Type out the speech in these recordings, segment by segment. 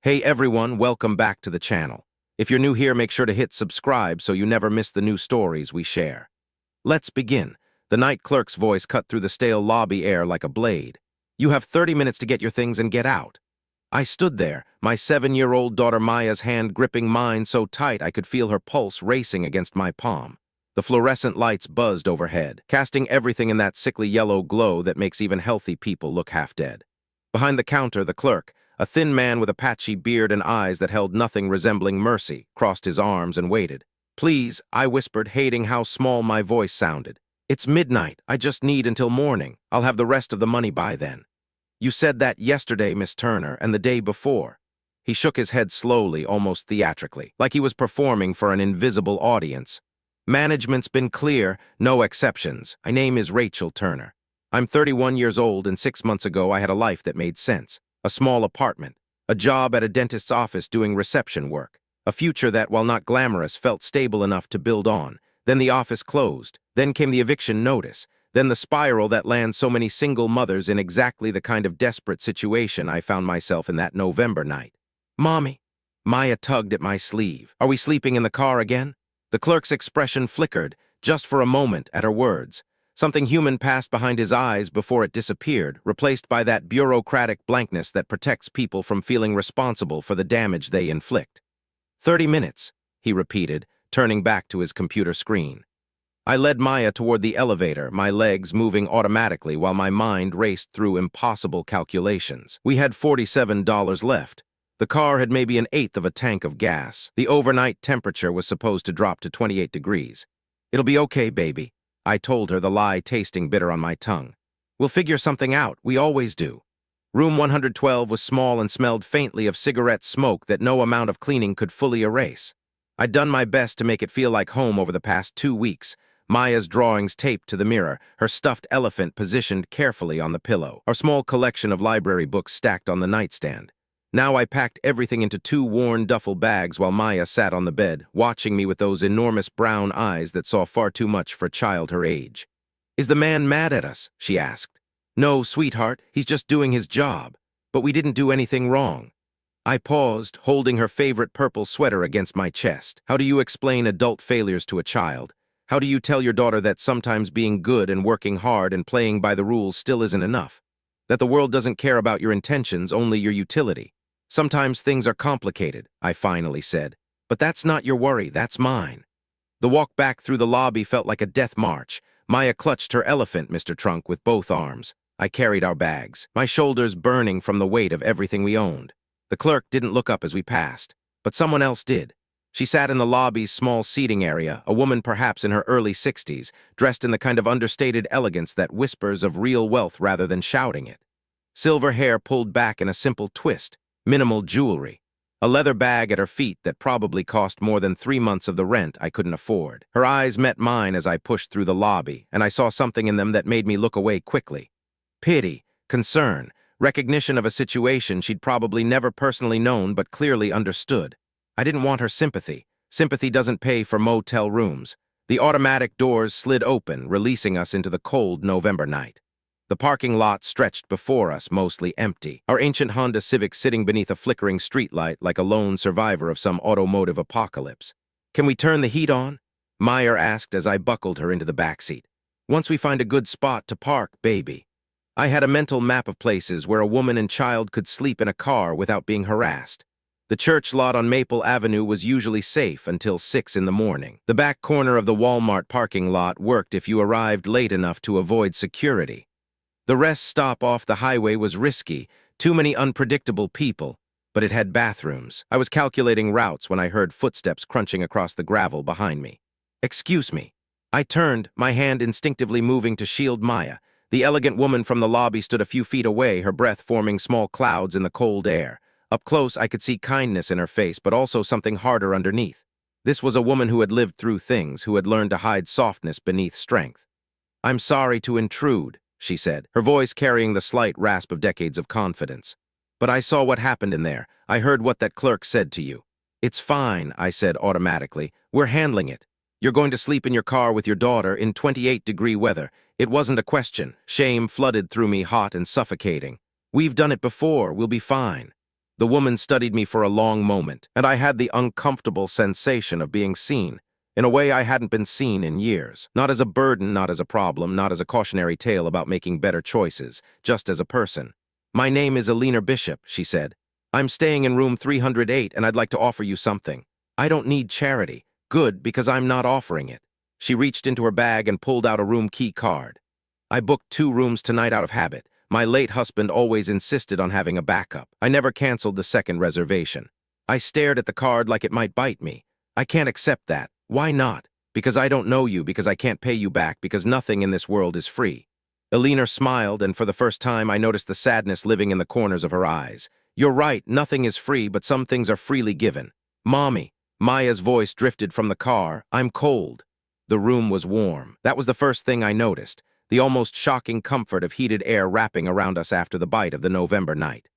Hey everyone, welcome back to the channel. If you're new here, make sure to hit subscribe so you never miss the new stories we share. Let's begin. The night clerk's voice cut through the stale lobby air like a blade. You have 30 minutes to get your things and get out. I stood there, my 7-year-old daughter Maya's hand gripping mine so tight I could feel her pulse racing against my palm. The fluorescent lights buzzed overhead, casting everything in that sickly yellow glow that makes even healthy people look half dead. Behind the counter, the clerk, a thin man with a patchy beard and eyes that held nothing resembling mercy, crossed his arms and waited. "Please," I whispered, hating how small my voice sounded. "It's midnight. I just need until morning. I'll have the rest of the money by then." "You said that yesterday, Miss Turner, and the day before." He shook his head slowly, almost theatrically, like he was performing for an invisible audience. "Management's been clear, no exceptions. My name is Rachel Turner. I'm 31 years old, and 6 months ago I had a life that made sense. A small apartment, a job at a dentist's office doing reception work, a future that, while not glamorous, felt stable enough to build on. Then the office closed, then came the eviction notice, then the spiral that lands so many single mothers in exactly the kind of desperate situation I found myself in that November night. "Mommy." Maya tugged at my sleeve. "Are we sleeping in the car again?" The clerk's expression flickered, just for a moment, at her words. Something human passed behind his eyes before it disappeared, replaced by that bureaucratic blankness that protects people from feeling responsible for the damage they inflict. 30 minutes, he repeated, turning back to his computer screen. I led Maya toward the elevator, my legs moving automatically while my mind raced through impossible calculations. We had $47 left. The car had maybe an eighth of a tank of gas. The overnight temperature was supposed to drop to 28 degrees. "It'll be okay, baby," I told her, the lie tasting bitter on my tongue. "We'll figure something out, we always do." Room 112 was small and smelled faintly of cigarette smoke that no amount of cleaning could fully erase. I'd done my best to make it feel like home over the past 2 weeks. Maya's drawings taped to the mirror, her stuffed elephant positioned carefully on the pillow, our small collection of library books stacked on the nightstand. Now I packed everything into 2 worn duffel bags while Maya sat on the bed, watching me with those enormous brown eyes that saw far too much for a child her age. "Is the man mad at us?" she asked. "No, sweetheart, he's just doing his job. But we didn't do anything wrong." I paused, holding her favorite purple sweater against my chest. How do you explain adult failures to a child? How do you tell your daughter that sometimes being good and working hard and playing by the rules still isn't enough? That the world doesn't care about your intentions, only your utility? "Sometimes things are complicated," I finally said. "But that's not your worry, that's mine." The walk back through the lobby felt like a death march. Maya clutched her elephant, Mr. Trunk, with both arms. I carried our bags, my shoulders burning from the weight of everything we owned. The clerk didn't look up as we passed, but someone else did. She sat in the lobby's small seating area, a woman perhaps in her early 60s, dressed in the kind of understated elegance that whispers of real wealth rather than shouting it. Silver hair pulled back in a simple twist. Minimal jewelry. A leather bag at her feet that probably cost more than 3 months of the rent I couldn't afford. Her eyes met mine as I pushed through the lobby, and I saw something in them that made me look away quickly. Pity, concern, recognition of a situation she'd probably never personally known but clearly understood. I didn't want her sympathy. Sympathy doesn't pay for motel rooms. The automatic doors slid open, releasing us into the cold November night. The parking lot stretched before us, mostly empty, our ancient Honda Civic sitting beneath a flickering streetlight like a lone survivor of some automotive apocalypse. "Can we turn the heat on?" Meyer asked as I buckled her into the backseat. "Once we find a good spot to park, baby." I had a mental map of places where a woman and child could sleep in a car without being harassed. The church lot on Maple Avenue was usually safe until 6 in the morning. The back corner of the Walmart parking lot worked if you arrived late enough to avoid security. The rest stop off the highway was risky, too many unpredictable people, but it had bathrooms. I was calculating routes when I heard footsteps crunching across the gravel behind me. "Excuse me." I turned, my hand instinctively moving to shield Maya. The elegant woman from the lobby stood a few feet away, her breath forming small clouds in the cold air. Up close, I could see kindness in her face, but also something harder underneath. This was a woman who had lived through things, who had learned to hide softness beneath strength. "I'm sorry to intrude," she said, her voice carrying the slight rasp of decades of confidence. "But I saw what happened in there. I heard what that clerk said to you." "It's fine," I said automatically. "We're handling it. You're going to sleep in your car with your daughter in 28-degree weather. It wasn't a question." Shame flooded through me, hot and suffocating. "We've done it before. We'll be fine." The woman studied me for a long moment, and I had the uncomfortable sensation of being seen, in a way I hadn't been seen in years. Not as a burden, not as a problem, not as a cautionary tale about making better choices, just as a person. "My name is Alina Bishop," she said. "I'm staying in room 308, and I'd like to offer you something. I don't need charity. Good, because I'm not offering it." She reached into her bag and pulled out a room key card. "I booked 2 rooms tonight out of habit. My late husband always insisted on having a backup. I never canceled the second reservation." I stared at the card like it might bite me. "I can't accept that." "Why not?" "Because I don't know you, because I can't pay you back, because nothing in this world is free." Alina smiled, and for the first time I noticed the sadness living in the corners of her eyes. "You're right, nothing is free, but some things are freely given." "Mommy." Maya's voice drifted from the car. "I'm cold." The room was warm. That was the first thing I noticed, the almost shocking comfort of heated air wrapping around us after the bite of the November night.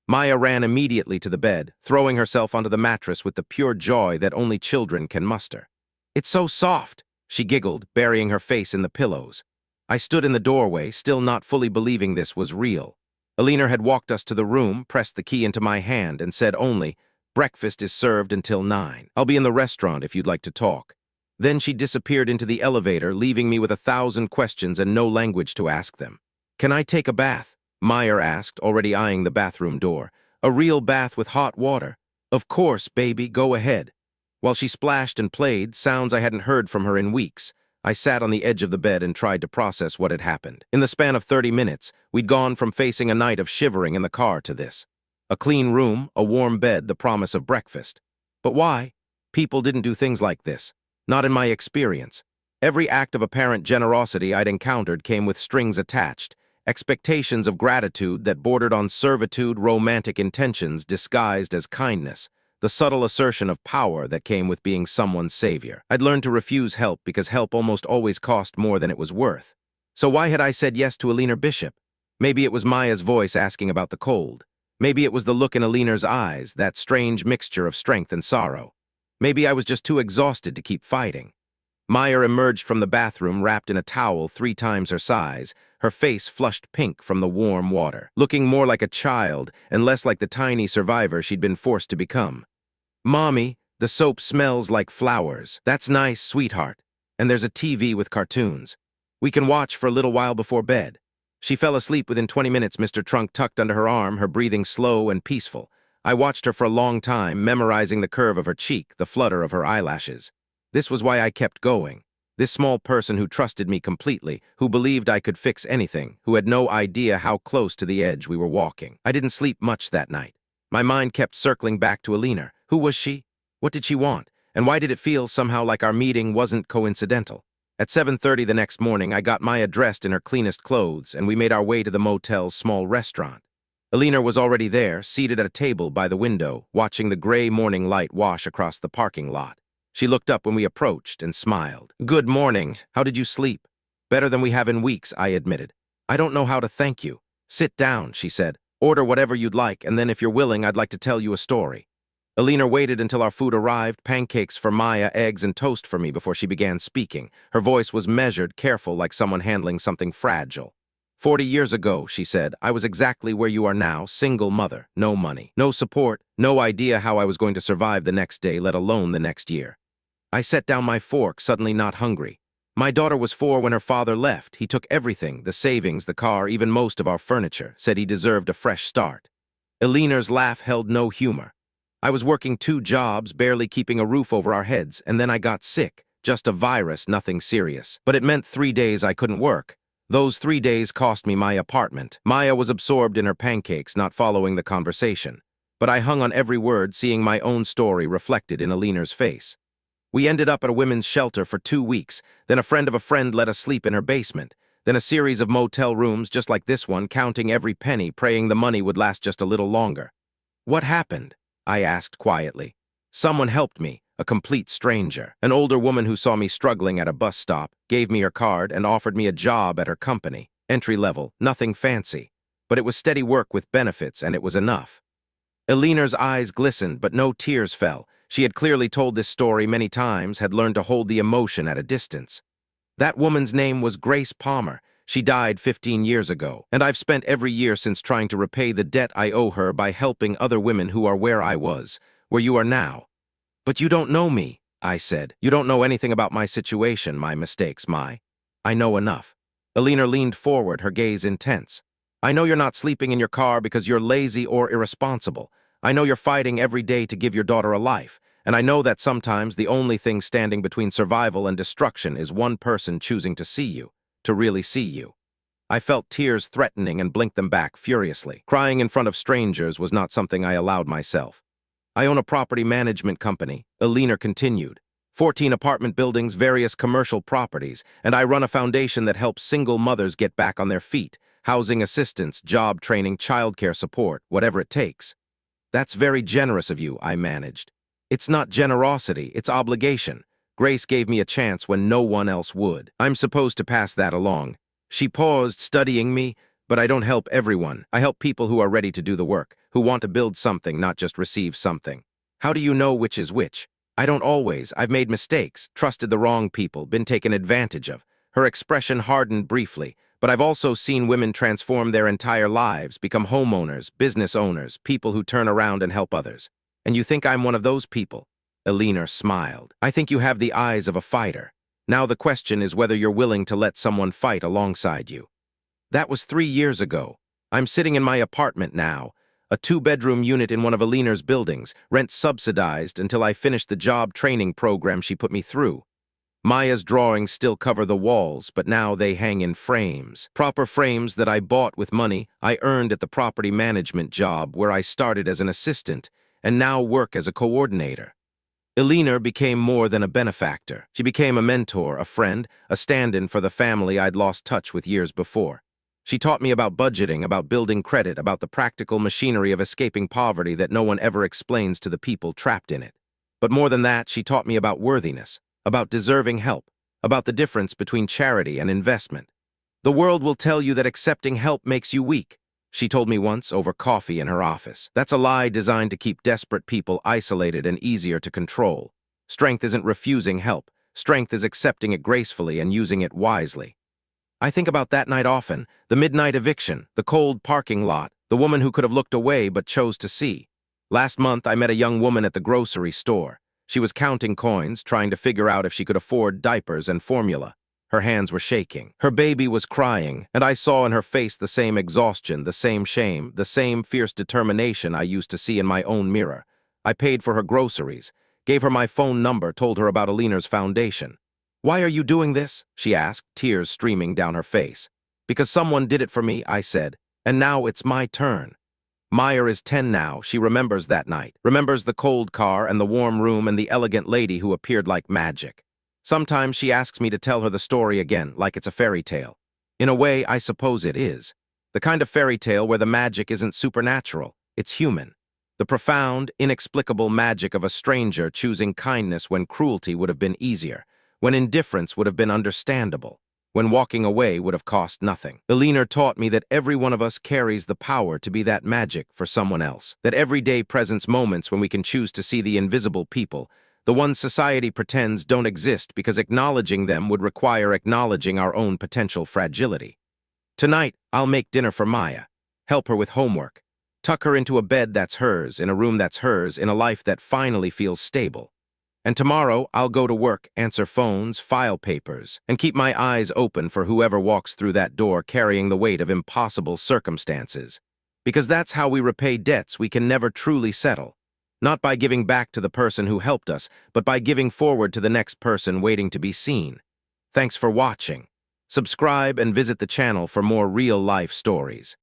Maya ran immediately to the bed, throwing herself onto the mattress with the pure joy that only children can muster. "It's so soft," she giggled, burying her face in the pillows. I stood in the doorway, still not fully believing this was real. Alina had walked us to the room, pressed the key into my hand, and said only, "Breakfast is served until 9. I'll be in the restaurant if you'd like to talk." Then she disappeared into the elevator, leaving me with 1,000 questions and no language to ask them. "Can I take a bath?" Meyer asked, already eyeing the bathroom door. "A real bath with hot water?" "Of course, baby, go ahead." While she splashed and played, sounds I hadn't heard from her in weeks, I sat on the edge of the bed and tried to process what had happened. In the span of 30 minutes, we'd gone from facing a night of shivering in the car to this. A clean room, a warm bed, the promise of breakfast. But why? People didn't do things like this. Not in my experience. Every act of apparent generosity I'd encountered came with strings attached, expectations of gratitude that bordered on servitude, romantic intentions disguised as kindness, the subtle assertion of power that came with being someone's savior. I'd learned to refuse help because help almost always cost more than it was worth. So why had I said yes to Alina Bishop? Maybe it was Maya's voice asking about the cold. Maybe it was the look in Alina's eyes, that strange mixture of strength and sorrow. Maybe I was just too exhausted to keep fighting. Maya emerged from the bathroom wrapped in a towel 3 times her size, her face flushed pink from the warm water, looking more like a child and less like the tiny survivor she'd been forced to become. "Mommy, the soap smells like flowers." "That's nice, sweetheart. And there's a TV with cartoons. We can watch for a little while before bed." She fell asleep within 20 minutes, Mr. Trunk tucked under her arm, her breathing slow and peaceful. I watched her for a long time, memorizing the curve of her cheek, the flutter of her eyelashes. This was why I kept going. This small person who trusted me completely, who believed I could fix anything, who had no idea how close to the edge we were walking. I didn't sleep much that night. My mind kept circling back to Alina. Who was she? What did she want? And why did it feel somehow like our meeting wasn't coincidental? At 7:30 the next morning, I got Maya dressed in her cleanest clothes, and we made our way to the motel's small restaurant. Alina was already there, seated at a table by the window, watching the gray morning light wash across the parking lot. She looked up when we approached and smiled. "Good morning. How did you sleep?" "Better than we have in weeks," I admitted. "I don't know how to thank you." "Sit down," she said. "Order whatever you'd like, and then if you're willing, I'd like to tell you a story." Alina waited until our food arrived, pancakes for Maya, eggs, and toast for me before she began speaking. Her voice was measured, careful, like someone handling something fragile. 40 years ago," she said, "I was exactly where you are now, single mother, no money, no support, no idea how I was going to survive the next day, let alone the next year." I set down my fork, suddenly not hungry. "My daughter was 4 when her father left. He took everything, the savings, the car, even most of our furniture, said he deserved a fresh start." Alina's laugh held no humor. "I was working 2 jobs, barely keeping a roof over our heads, and then I got sick. Just a virus, nothing serious. But it meant 3 days I couldn't work. Those 3 days cost me my apartment." Maya was absorbed in her pancakes, not following the conversation. But I hung on every word, seeing my own story reflected in Alina's face. "We ended up at a women's shelter for 2 weeks. Then a friend of a friend let us sleep in her basement. Then a series of motel rooms just like this one, counting every penny, praying the money would last just a little longer." "What happened?" I asked quietly. "Someone helped me, a complete stranger. An older woman who saw me struggling at a bus stop, gave me her card and offered me a job at her company. Entry level, nothing fancy. But it was steady work with benefits, and it was enough." Alina's eyes glistened, but no tears fell. She had clearly told this story many times, had learned to hold the emotion at a distance. "That woman's name was Grace Palmer. She died 15 years ago, and I've spent every year since trying to repay the debt I owe her by helping other women who are where I was, where you are now. But you don't know me, I said. You don't know anything about my situation, my mistakes, I know enough. Alina leaned forward, her gaze intense. I know you're not sleeping in your car because you're lazy or irresponsible. I know you're fighting every day to give your daughter a life. And I know that sometimes the only thing standing between survival and destruction is one person choosing to see you, to really see you. I felt tears threatening and blinked them back furiously. Crying in front of strangers was not something I allowed myself. I own a property management company, Alina continued. 14 apartment buildings, various commercial properties, and I run a foundation that helps single mothers get back on their feet, housing assistance, job training, childcare support, whatever it takes. That's very generous of you, I managed. It's not generosity, it's obligation. Grace gave me a chance when no one else would. I'm supposed to pass that along. She paused, studying me, but I don't help everyone. I help people who are ready to do the work, who want to build something, not just receive something. How do you know which is which? I don't always. I've made mistakes, trusted the wrong people, been taken advantage of. Her expression hardened briefly, but I've also seen women transform their entire lives, become homeowners, business owners, people who turn around and help others. And you think I'm one of those people? Alina smiled. I think you have the eyes of a fighter. Now the question is whether you're willing to let someone fight alongside you. That was 3 years ago. I'm sitting in my apartment now, a 2-bedroom unit in one of Alina's buildings, rent subsidized until I finished the job training program she put me through. Maya's drawings still cover the walls, but now they hang in frames. Proper frames that I bought with money I earned at the property management job where I started as an assistant and now work as a coordinator. Alina became more than a benefactor. She became a mentor, a friend, a stand-in for the family I'd lost touch with years before. She taught me about budgeting, about building credit, about the practical machinery of escaping poverty that no one ever explains to the people trapped in it. But more than that, she taught me about worthiness, about deserving help, about the difference between charity and investment. The world will tell you that accepting help makes you weak, she told me once over coffee in her office. That's a lie designed to keep desperate people isolated and easier to control. Strength isn't refusing help. Strength is accepting it gracefully and using it wisely. I think about that night often, the midnight eviction, the cold parking lot, the woman who could have looked away but chose to see. Last month, I met a young woman at the grocery store. She was counting coins, trying to figure out if she could afford diapers and formula. Her hands were shaking. Her baby was crying, and I saw in her face the same exhaustion, the same shame, the same fierce determination I used to see in my own mirror. I paid for her groceries, gave her my phone number, told her about Alina's foundation. "Why are you doing this?" she asked, tears streaming down her face. "Because someone did it for me," I said, "and now it's my turn." Maya is 10 now. She remembers that night, remembers the cold car and the warm room and the elegant lady who appeared like magic. Sometimes she asks me to tell her the story again, like it's a fairy tale. In a way, I suppose it is. The kind of fairy tale where the magic isn't supernatural, it's human. The profound, inexplicable magic of a stranger choosing kindness when cruelty would have been easier, when indifference would have been understandable, when walking away would have cost nothing. Alina taught me that every one of us carries the power to be that magic for someone else, that every day presents moments when we can choose to see the invisible people, the ones society pretends don't exist because acknowledging them would require acknowledging our own potential fragility. Tonight, I'll make dinner for Maya, help her with homework, tuck her into a bed that's hers, in a room that's hers, in a life that finally feels stable. And tomorrow, I'll go to work, answer phones, file papers, and keep my eyes open for whoever walks through that door carrying the weight of impossible circumstances. Because that's how we repay debts we can never truly settle. Not by giving back to the person who helped us, but by giving forward to the next person waiting to be seen. Thanks for watching. Subscribe and visit the channel for more real-life stories.